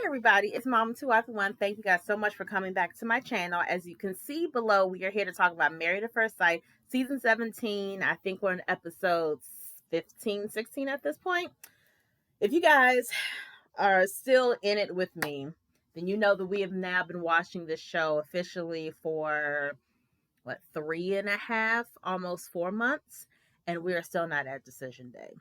Everybody, it's Mama 2 After 1. Thank you guys so much for coming back to my channel. As you can see below, we are here to talk about Married at First Sight, Season 17. I think we're in episodes 15, 16 at this point. If you guys are still in it with me, then you know that we have now been watching this show officially for, 3.5, almost 4 months, and we are still not at decision day.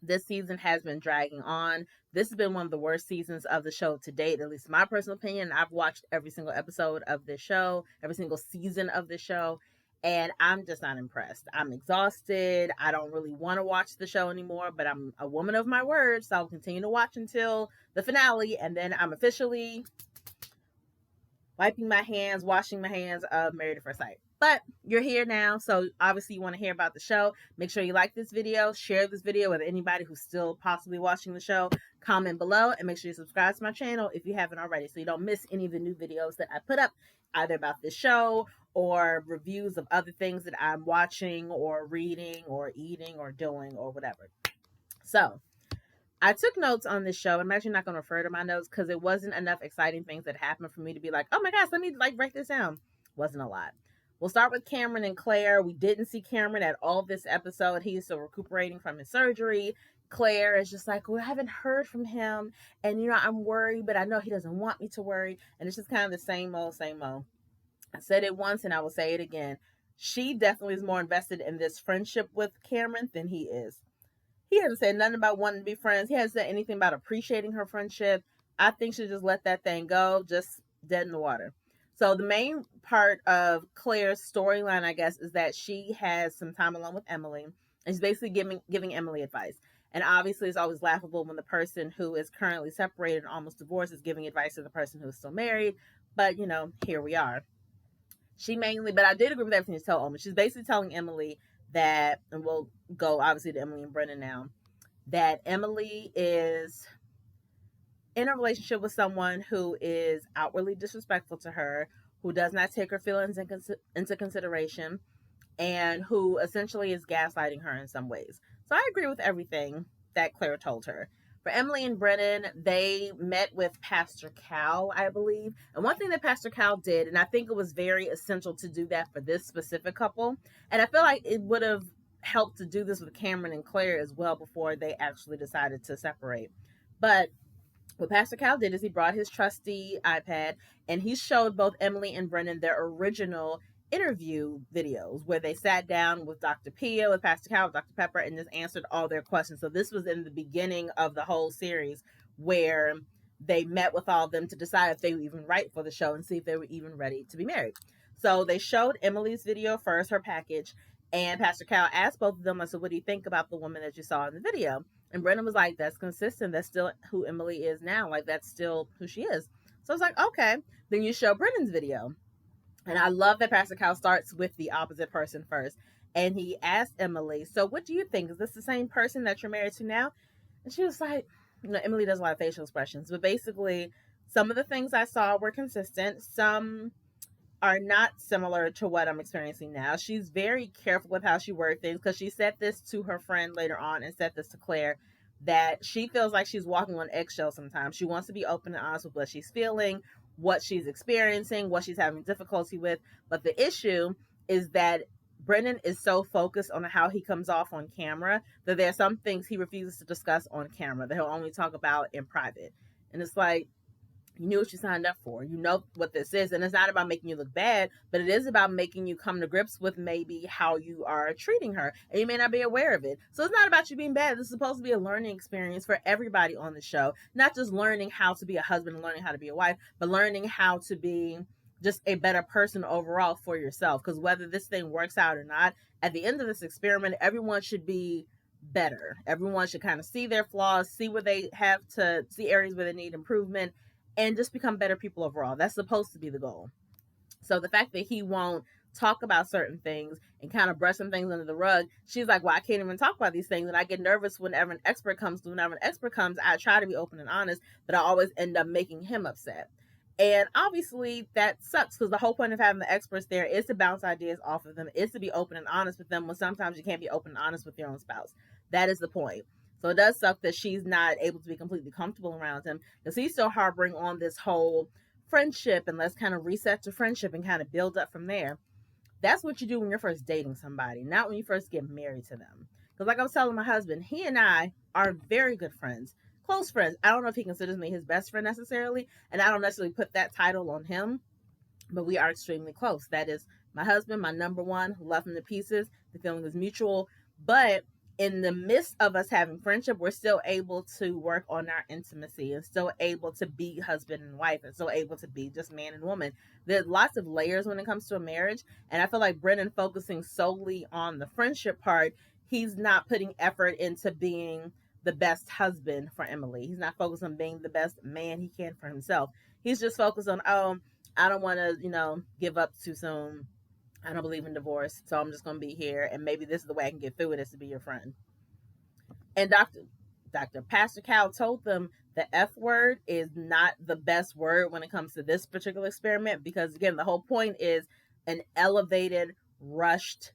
This season has been dragging on. This has been one of the worst seasons of the show to date, at least in my personal opinion. I've watched every single episode of this show, every single season of the show, and I'm just not impressed. I'm exhausted. I don't really want to watch the show anymore, but I'm a woman of my word, so I'll continue to watch until the finale, and then I'm officially wiping my hands, washing my hands of Married at First Sight. But you're here now, so obviously you want to hear about the show. Make sure you like this video, share this video with anybody who's still possibly watching the show. Comment below, and make sure you subscribe to my channel if you haven't already, so you don't miss any of the new videos that I put up, either about this show or reviews of other things that I'm watching or reading or eating or doing or whatever. So I took notes on this show. I'm actually not going to refer to my notes because it wasn't enough exciting things that happened for me to be like, oh my gosh, let me write this down. Wasn't a lot. We'll start with Cameron and Claire. We didn't see Cameron at all this episode. He's still recuperating from his surgery. Claire is just like, well, I haven't heard from him. And, I'm worried, but I know he doesn't want me to worry. And it's just kind of the same old, same old. I said it once and I will say it again. She definitely is more invested in this friendship with Cameron than he is. He hasn't said nothing about wanting to be friends. He hasn't said anything about appreciating her friendship. I think she just let that thing go, just dead in the water. So the main part of Claire's storyline, I guess, is that she has some time alone with Emily, and she's basically giving Emily advice. And obviously, it's always laughable when the person who is currently separated and almost divorced is giving advice to the person who is still married. But, here we are. But I did agree with everything she told Emily. She's basically telling Emily that, and we'll go obviously to Emily and Brennan now, that Emily is in a relationship with someone who is outwardly disrespectful to her, who does not take her feelings into consideration, and who essentially is gaslighting her in some ways. So I agree with everything that Claire told her. For Emily and Brennan, they met with Pastor Cal, I believe. And one thing that Pastor Cal did, and I think it was very essential to do that for this specific couple, and I feel like it would have helped to do this with Cameron and Claire as well before they actually decided to separate. But what Pastor Cal did is he brought his trusty iPad and he showed both Emily and Brennan their original interview videos where they sat down with Dr. Pia, with Pastor Cal, with Dr. Pepper, and just answered all their questions. So this was in the beginning of the whole series where they met with all of them to decide if they were even right for the show and see if they were even ready to be married. So they showed Emily's video first, her package, and Pastor Cal asked both of them, I said, what do you think about the woman that you saw in the video? And Brennan was like, that's consistent. That's still who Emily is now. Like, that's still who she is. So I was like, okay. Then you show Brennan's video. And I love that Pastor Cal starts with the opposite person first. And he asked Emily, so what do you think? Is this the same person that you're married to now? And she was like, Emily does a lot of facial expressions. But basically, some of the things I saw were consistent. Some are not similar to what I'm experiencing now. She's very careful with how she words things because she said this to her friend later on and said this to Claire, that she feels like she's walking on eggshells sometimes. She wants to be open and honest with what she's feeling, what she's experiencing, what she's having difficulty with. But the issue is that Brennan is so focused on how he comes off on camera that there are some things he refuses to discuss on camera that he'll only talk about in private. And it's like, you knew what you signed up for. You know what this is. And it's not about making you look bad, but it is about making you come to grips with maybe how you are treating her. And you may not be aware of it. So it's not about you being bad. This is supposed to be a learning experience for everybody on the show. Not just learning how to be a husband and learning how to be a wife, but learning how to be just a better person overall for yourself. Because whether this thing works out or not, at the end of this experiment, everyone should be better. Everyone should kind of see their flaws, see where they have to, see areas where they need improvement, and just become better people overall. That's supposed to be the goal. So the fact that he won't talk about certain things and kind of brush some things under the rug, she's like, well, I can't even talk about these things. And I get nervous whenever an expert comes. Whenever an expert comes, I try to be open and honest, but I always end up making him upset. And obviously that sucks because the whole point of having the experts there is to bounce ideas off of them, is to be open and honest with them when sometimes you can't be open and honest with your own spouse. That is the point. So it does suck that she's not able to be completely comfortable around him, because he's still harboring on this whole friendship, and let's kind of reset to friendship and kind of build up from there. That's what you do when you're first dating somebody, not when you first get married to them. Because, like I was telling my husband, he and I are very good friends, close friends. I don't know if he considers me his best friend necessarily, and I don't necessarily put that title on him, but we are extremely close. That is my husband, my number one, love him to pieces. The feeling is mutual. But in the midst of us having friendship, we're still able to work on our intimacy and still able to be husband and wife and still able to be just man and woman. There's lots of layers when it comes to a marriage. And I feel like Brennan focusing solely on the friendship part, he's not putting effort into being the best husband for Emily. He's not focused on being the best man he can for himself. He's just focused on, oh, I don't want to, give up too soon. I don't believe in divorce, so I'm just going to be here, and maybe this is the way I can get through it, is to be your friend. And Dr. Pastor Cal told them the F word is not the best word when it comes to this particular experiment, because again, the whole point is an elevated, rushed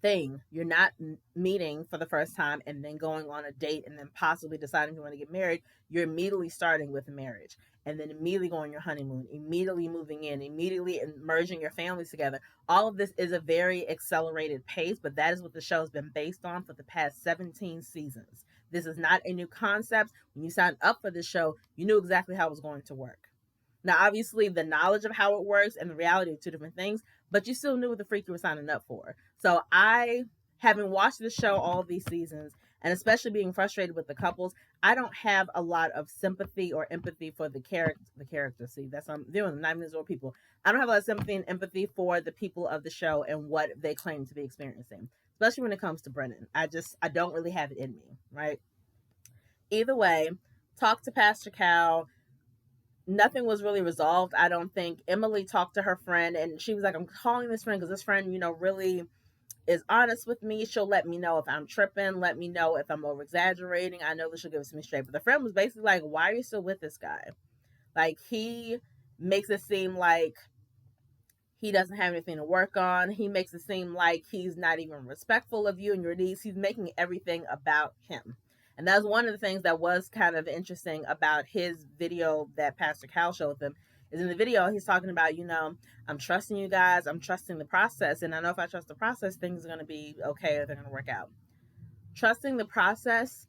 thing. You're not meeting for the first time and then going on a date and then possibly deciding you want to get married. You're immediately starting with marriage and then immediately going on your honeymoon, immediately moving in, immediately merging your families together. All of this is a very accelerated pace, but that is what the show has been based on for the past 17 seasons. This is not a new concept. When you signed up for this show, you knew exactly how it was going to work. Now, obviously, the knowledge of how it works and the reality are two different things, but you still knew what the freak you were signing up for. So I, having watched the show all these seasons, and especially being frustrated with the couples, I don't have a lot of sympathy or empathy for the character. See, that's what I'm doing. Not even these people. I don't have a lot of sympathy and empathy for the people of the show and what they claim to be experiencing, especially when it comes to Brennan. I don't really have it in me, right? Either way, talk to Pastor Cal. Nothing was really resolved. I don't think. Emily talked to her friend and she was like, I'm calling this friend because this friend, really is honest with me. She'll let me know if I'm tripping, let me know if I'm over exaggerating. I know that she'll give it to me straight. But the friend was basically like, why are you still with this guy? Like, he makes it seem like he doesn't have anything to work on. He makes it seem like he's not even respectful of you and your needs. He's making everything about him. And that's one of the things that was kind of interesting about his video that Pastor Cal showed them. Is in the video, he's talking about, I'm trusting you guys. I'm trusting the process. And I know if I trust the process, things are going to be okay, or they're going to work out. Trusting the process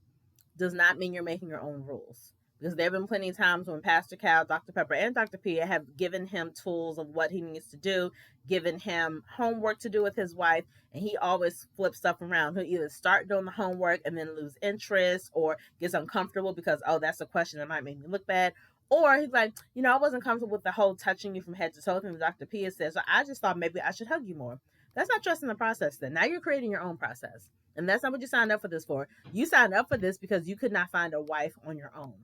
does not mean you're making your own rules. Because there have been plenty of times when Pastor Cal, Dr. Pepper, and Dr. Pia have given him tools of what he needs to do, given him homework to do with his wife, and he always flips stuff around. He'll either start doing the homework and then lose interest, or gets uncomfortable because, oh, that's a question that might make me look bad. Or he's like, I wasn't comfortable with the whole touching you from head to toe thing that Dr. Pia says, so I just thought maybe I should hug you more. That's not trusting the process then. Now you're creating your own process. And that's not what you signed up for this for. You signed up for this because you could not find a wife on your own.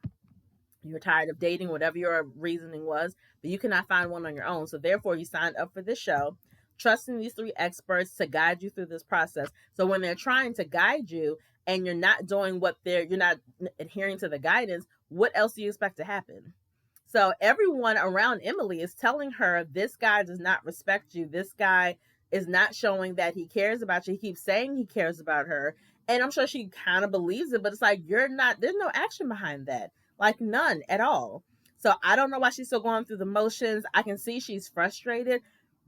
You were tired of dating, whatever your reasoning was, but you cannot find one on your own. So therefore, you signed up for this show, trusting these three experts to guide you through this process. So when they're trying to guide you and you're not doing you're not adhering to the guidance, what else do you expect to happen? So everyone around Emily is telling her, this guy does not respect you. This guy is not showing that he cares about you. He keeps saying he cares about her. And I'm sure she kind of believes it, but it's like, there's no action behind that. Like, none at all. So I don't know why she's still going through the motions. I can see she's frustrated,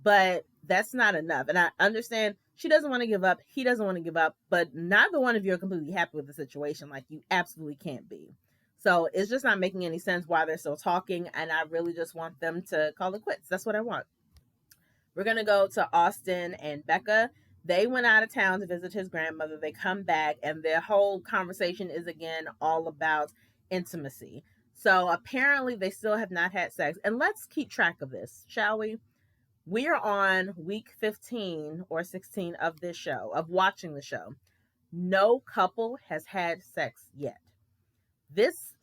but that's not enough. And I understand she doesn't want to give up. He doesn't want to give up, but neither one of you are completely happy with the situation. Like, you absolutely can't be. So it's just not making any sense why they're still talking. And I really just want them to call it quits. That's what I want. We're going to go to Austin and Becca. They went out of town to visit his grandmother. They come back and their whole conversation is again all about intimacy. So apparently they still have not had sex. And let's keep track of this, shall we? We are on week 15 or 16 of this show, of watching the show. No couple has had sex yet.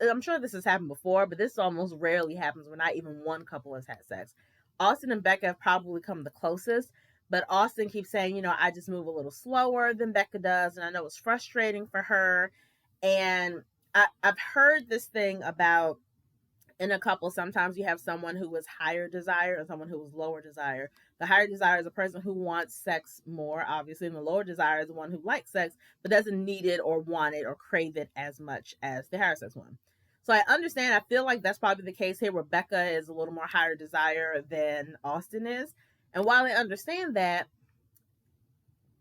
I'm sure this has happened before, but this almost rarely happens when not even one couple has had sex. Austin and Becca have probably come the closest, but Austin keeps saying, I just move a little slower than Becca does, and I know it's frustrating for her. And I've heard this thing about, in a couple, sometimes you have someone who is higher desire and someone who is lower desire. The higher desire is a person who wants sex more, obviously, and the lower desire is the one who likes sex but doesn't need it or want it or crave it as much as the higher sex one. So I understand. I feel like that's probably the case here. Rebecca is a little more higher desire than Austin is. And while I understand that,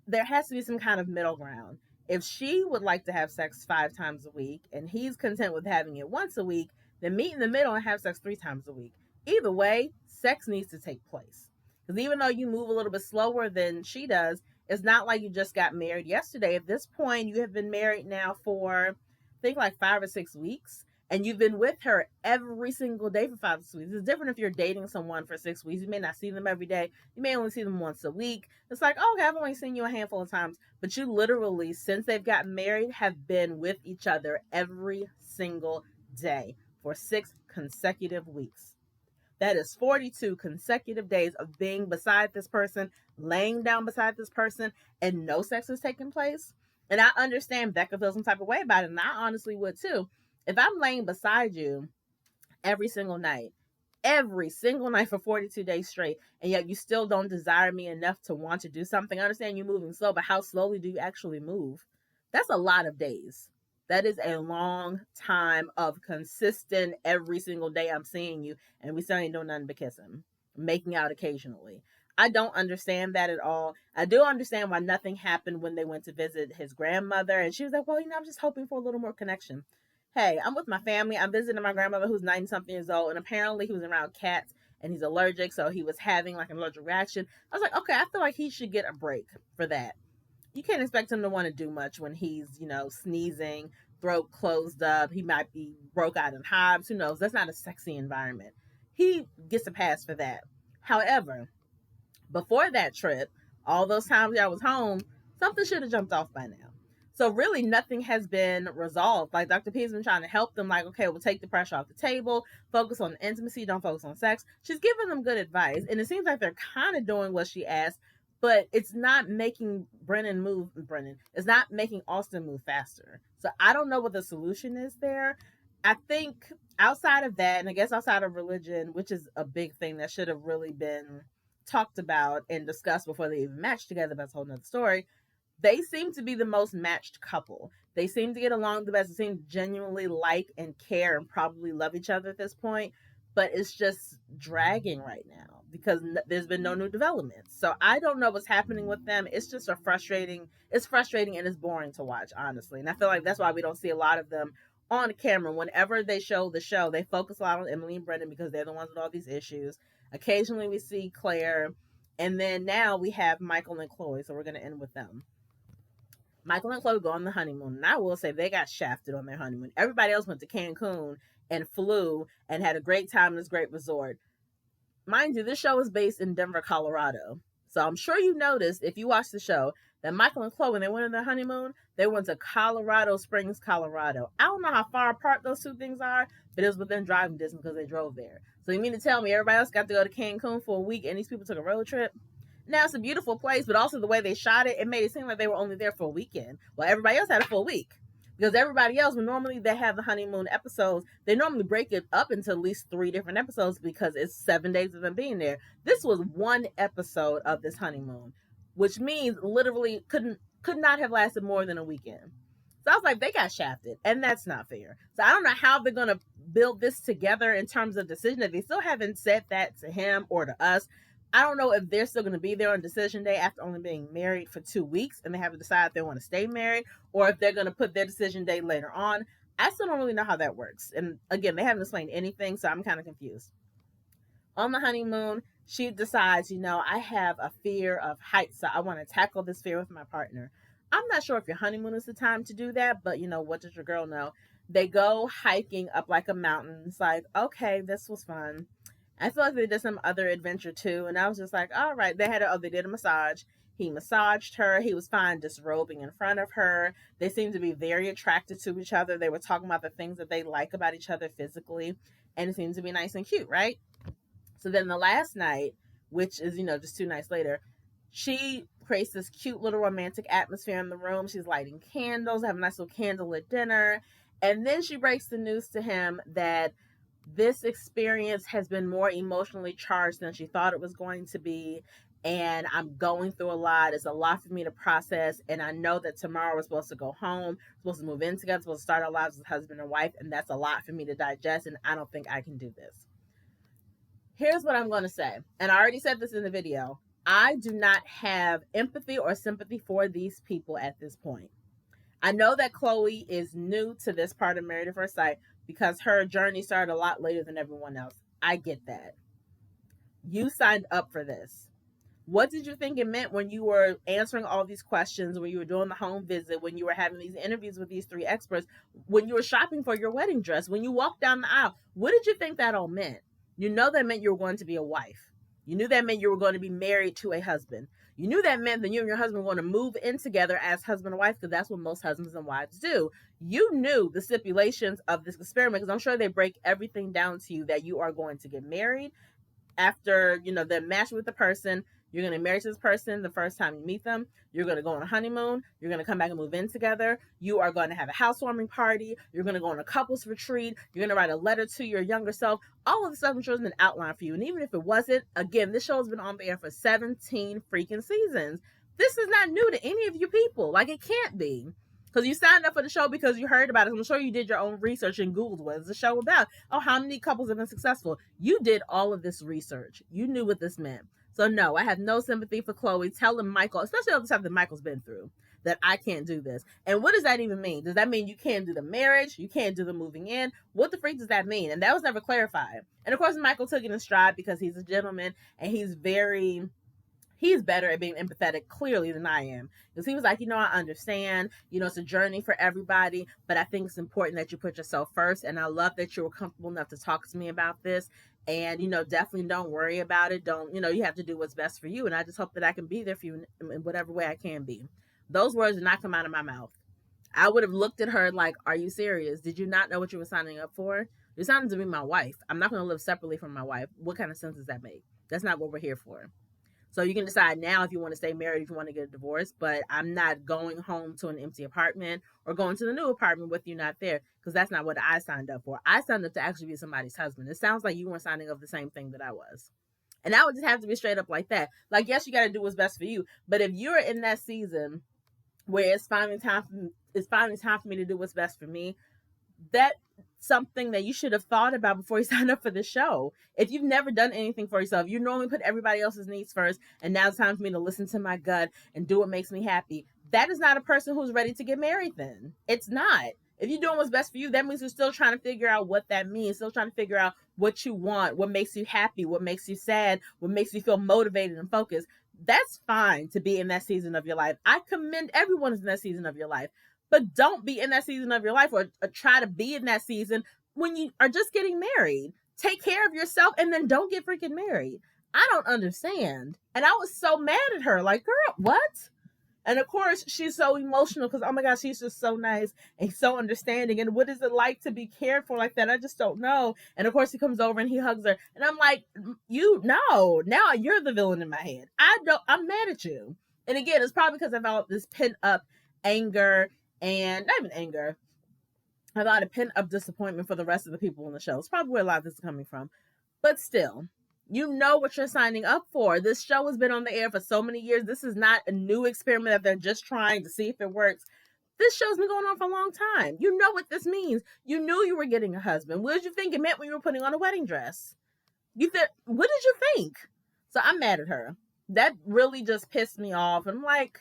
there has to be some kind of middle ground. If she would like to have sex 5 times a week and he's content with having it once a week, then meet in the middle and have sex 3 times a week. Either way, sex needs to take place. Because even though you move a little bit slower than she does, it's not like you just got married yesterday. At this point, you have been married now for, I think, like 5 or 6 weeks. And you've been with her every single day for 5 weeks. It's different if you're dating someone for 6 weeks. You may not see them every day. You may only see them once a week. It's like, oh, okay, I've only seen you a handful of times. But you literally, since they've gotten married, have been with each other every single day for 6 consecutive weeks. That is 42 consecutive days of being beside this person, laying down beside this person, and no sex is taking place. And I understand Becca feels some type of way about it, and I honestly would too. If I'm laying beside you every single night for 42 days straight, and yet you still don't desire me enough to want to do something, I understand you're moving slow, but how slowly do you actually move? That's a lot of days. That is a long time of consistent, every single day I'm seeing you, and we still ain't doing nothing but kissing, making out occasionally. I don't understand that at all. I do understand why nothing happened when they went to visit his grandmother, and she was like, well, I'm just hoping for a little more connection. Hey, I'm with my family. I'm visiting my grandmother who's 90 something years old, and apparently he was around cats and he's allergic, so he was having like an allergic reaction. I was like, okay, I feel like he should get a break for that. You can't expect him to want to do much when he's, sneezing, throat closed up. He might be broke out in hives. Who knows? That's not a sexy environment. He gets a pass for that. However, before that trip, all those times I was home, something should have jumped off by now. So really nothing has been resolved. Like Dr. P has been trying to help them, like, okay, we'll take the pressure off the table, focus on intimacy, don't focus on sex. She's giving them good advice. And it seems like they're kind of doing what she asked, but it's not making it's not making Austin move faster. So I don't know what the solution is there. I think outside of that, and I guess outside of religion, which is a big thing that should have really been talked about and discussed before they even matched together, that's a whole nother story. They seem to be the most matched couple. They seem to get along the best. They seem to genuinely like and care and probably love each other at this point. But it's just dragging right now because there's been no new developments. So I don't know what's happening with them. It's just frustrating and it's boring to watch, honestly. And I feel like that's why we don't see a lot of them on camera. Whenever they show the show, they focus a lot on Emily and Brendan because they're the ones with all these issues. Occasionally we see Claire. And then now we have Michael and Chloe. So we're going to end with them. Michael and Chloe go on the honeymoon, and I will say they got shafted on their honeymoon. Everybody else went to Cancun and flew and had a great time in this great resort. Mind you, this show is based in Denver, Colorado. So I'm sure you noticed, if you watched the show, that Michael and Chloe, when they went on their honeymoon, they went to Colorado Springs, Colorado. I don't know how far apart those two things are, but it was within driving distance because they drove there. So you mean to tell me everybody else got to go to Cancun for a week and these people took a road trip? Now, it's a beautiful place, but also the way they shot it, it made it seem like they were only there for a weekend. Well, everybody else had a full week. Because everybody else, when normally they have the honeymoon episodes, they normally break it up into at least 3 different episodes because it's 7 days of them being there. This was 1 episode of this honeymoon, which means literally could not have lasted more than a weekend. So I was like, they got shafted, and that's not fair. So I don't know how they're going to build this together in terms of decision. If they still haven't said that to him or to us, I don't know if they're still going to be there on decision day after only being married for 2 weeks and they have to decide if they want to stay married or if they're going to put their decision day later on. I still don't really know how that works. And again, they haven't explained anything, so I'm kind of confused. On the honeymoon, she decides, I have a fear of heights, so I want to tackle this fear with my partner. I'm not sure if your honeymoon is the time to do that, but what does your girl know? They go hiking up like a mountain. It's like, okay, this was fun. I feel like they did some other adventure too, and I was just like, all right. They did a massage. He massaged her. He was fine disrobing in front of her. They seemed to be very attracted to each other. They were talking about the things that they like about each other physically, and it seemed to be nice and cute, right? So then the last night, which is, just 2 nights later, she creates this cute little romantic atmosphere in the room. She's lighting candles, having a nice little candlelit dinner, and then she breaks the news to him that this experience has been more emotionally charged than she thought it was going to be. And I'm going through a lot. It's a lot for me to process. And I know that tomorrow we're supposed to go home, supposed to move in together, supposed to start our lives as husband and wife. And that's a lot for me to digest. And I don't think I can do this. Here's what I'm going to say. And I already said this in the video. I do not have empathy or sympathy for these people at this point. I know that Chloe is new to this part of Married at First Sight because her journey started a lot later than everyone else. I get that. You signed up for this. What did you think it meant when you were answering all these questions, when you were doing the home visit, when you were having these interviews with these 3 experts, when you were shopping for your wedding dress, when you walked down the aisle? What did you think that all meant? You know that meant you were going to be a wife. You knew that meant you were going to be married to a husband. You knew that meant that you and your husband were going to move in together as husband and wife, because that's what most husbands and wives do. You knew the stipulations of this experiment, because I'm sure they break everything down to you, that you are going to get married after, the match with the person. You're going to marry to this person the first time you meet them. You're going to go on a honeymoon. You're going to come back and move in together. You are going to have a housewarming party. You're going to go on a couples retreat. You're going to write a letter to your younger self. All of the stuff I'm sure has been outlined for you. And even if it wasn't, again, this show has been on the air for 17 freaking seasons. This is not new to any of you people. Like, it can't be. Because you signed up for the show because you heard about it. I'm sure you did your own research and Googled what is the show about. Oh, how many couples have been successful? You did all of this research. You knew what this meant. So no, I have no sympathy for Chloe. Telling Michael, especially all the stuff that Michael's been through, that I can't do this. And what does that even mean? Does that mean you can't do the marriage? You can't do the moving in? What the freak does that mean? And that was never clarified. And of course, Michael took it in stride because he's a gentleman and he's better at being empathetic, clearly, than I am. Because he was like, I understand, it's a journey for everybody, but I think it's important that you put yourself first. And I love that you were comfortable enough to talk to me about this. And, definitely don't worry about it. Don't, you have to do what's best for you. And I just hope that I can be there for you in whatever way I can be. Those words did not come out of my mouth. I would have looked at her like, are you serious? Did you not know what you were signing up for? You're signing to be my wife. I'm not going to live separately from my wife. What kind of sense does that make? That's not what we're here for. So you can decide now if you want to stay married, if you want to get a divorce, but I'm not going home to an empty apartment or going to the new apartment with you not there, because that's not what I signed up for. I signed up to actually be somebody's husband. It sounds like you weren't signing up for the same thing that I was. And I would just have to be straight up like that. Like, yes, you got to do what's best for you. But if you're in that season where it's finally time for me to do what's best for me, that's something that you should have thought about before you signed up for the show. If you've never done anything for yourself, you normally put everybody else's needs first, and now it's time for me to listen to my gut and do what makes me happy. That is not a person who's ready to get married then. It's not. If you're doing what's best for you, that means you're still trying to figure out what that means, still trying to figure out what you want, what makes you happy, what makes you sad, what makes you feel motivated and focused. That's fine to be in that season of your life. I commend everyone who's in that season of your life. But don't be in that season of your life or try to be in that season when you are just getting married. Take care of yourself and then don't get freaking married. I don't understand. And I was so mad at her. Like, girl, what? And of course, she's so emotional because, oh my gosh, she's just so nice and so understanding. And what is it like to be cared for like that? I just don't know. And of course, he comes over and he hugs her. And I'm like, now you're the villain in my head. I'm mad at you. And again, it's probably because I felt this pent up anger. And not even anger. I thought a pent-up disappointment for the rest of the people on the show. It's probably where a lot of this is coming from. But still, you know what you're signing up for. This show has been on the air for so many years. This is not a new experiment that they're just trying to see if it works. This show's been going on for a long time. You know what this means. You knew you were getting a husband. What did you think it meant when you were putting on a wedding dress? What did you think? So I'm mad at her. That really just pissed me off. I'm like,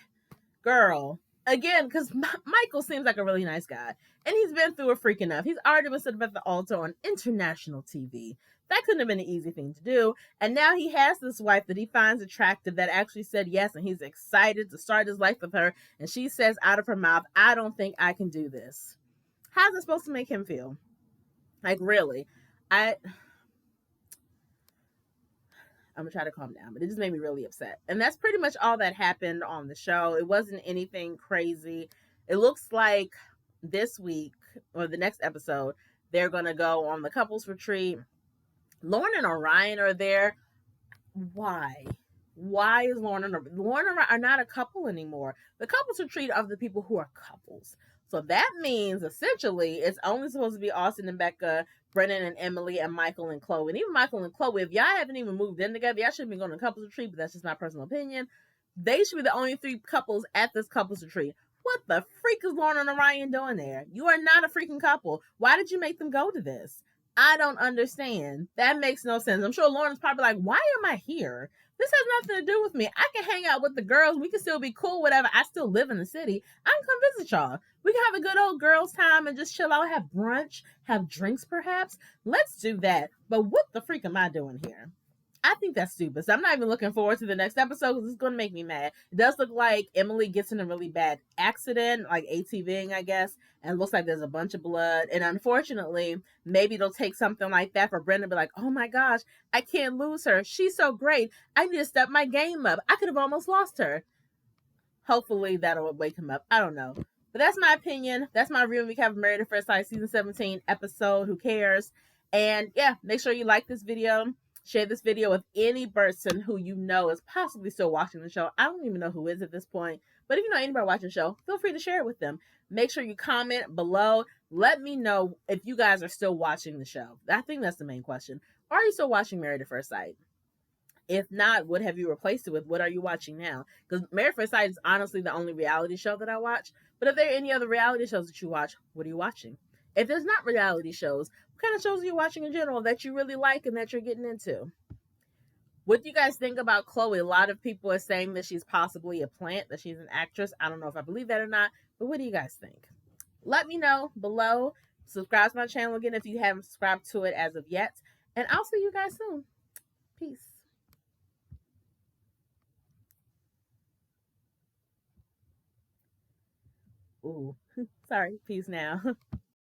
girl... Again, because Michael seems like a really nice guy. And he's been through a freak enough. He's already been sitting at the altar on international TV. That couldn't have been an easy thing to do. And now he has this wife that he finds attractive that actually said yes. And he's excited to start his life with her. And she says out of her mouth, I don't think I can do this. How's it supposed to make him feel? Like, really? I'm gonna try to calm down, but it just made me really upset. And that's pretty much all that happened on the show. It wasn't anything crazy. It looks like this week or the next episode, they're gonna go on the couples retreat. Lauren and Orion are there. Why? Why is Lauren and Orion are not a couple anymore? The couples retreat of the people who are couples. So that means essentially it's only supposed to be Austin and Becca, Brennan and Emily and Michael and Chloe. And even Michael and Chloe, if y'all haven't even moved in together, y'all shouldn't be going to couples retreat, but that's just my personal opinion. They should be the only 3 couples at this couples retreat. What the freak is Lauren and Orion doing there? You are not a freaking couple. Why did you make them go to this? I don't understand. That makes no sense. I'm sure Lauren's probably like, why am I here? This has nothing to do with me. I can hang out with the girls. We can still be cool, whatever. I still live in the city. I can come visit y'all. We can have a good old girls' time and just chill out, have brunch, have drinks perhaps. Let's do that. But what the freak am I doing here? I think that's stupid. So I'm not even looking forward to the next episode because it's going to make me mad. It does look like Emily gets in a really bad accident, like ATVing, I guess, and it looks like there's a bunch of blood. And unfortunately, maybe it'll take something like that for Brenda to be like, oh my gosh, I can't lose her. She's so great. I need to step my game up. I could have almost lost her. Hopefully that'll wake him up. I don't know. But that's my opinion. That's my review and recap of Married at First Sight season 17 episode. Who cares? And yeah, make sure you like this video. Share this video with any person who you know is possibly still watching the show. I don't even know who is at this point. But if you know anybody watching the show, feel free to share it with them. Make sure you comment below. Let me know if you guys are still watching the show. I think that's the main question. Are you still watching Married at First Sight? If not, what have you replaced it with? What are you watching now? Because Married at First Sight is honestly the only reality show that I watch. But if there are any other reality shows that you watch, what are you watching? If there's not reality shows, what kind of shows are you watching in general that you really like and that you're getting into? What do you guys think about Chloe? A lot of people are saying that she's possibly a plant, that she's an actress. I don't know if I believe that or not, but what do you guys think? Let me know below. Subscribe to my channel again if you haven't subscribed to it as of yet. And I'll see you guys soon. Peace. Ooh, sorry. Peace now.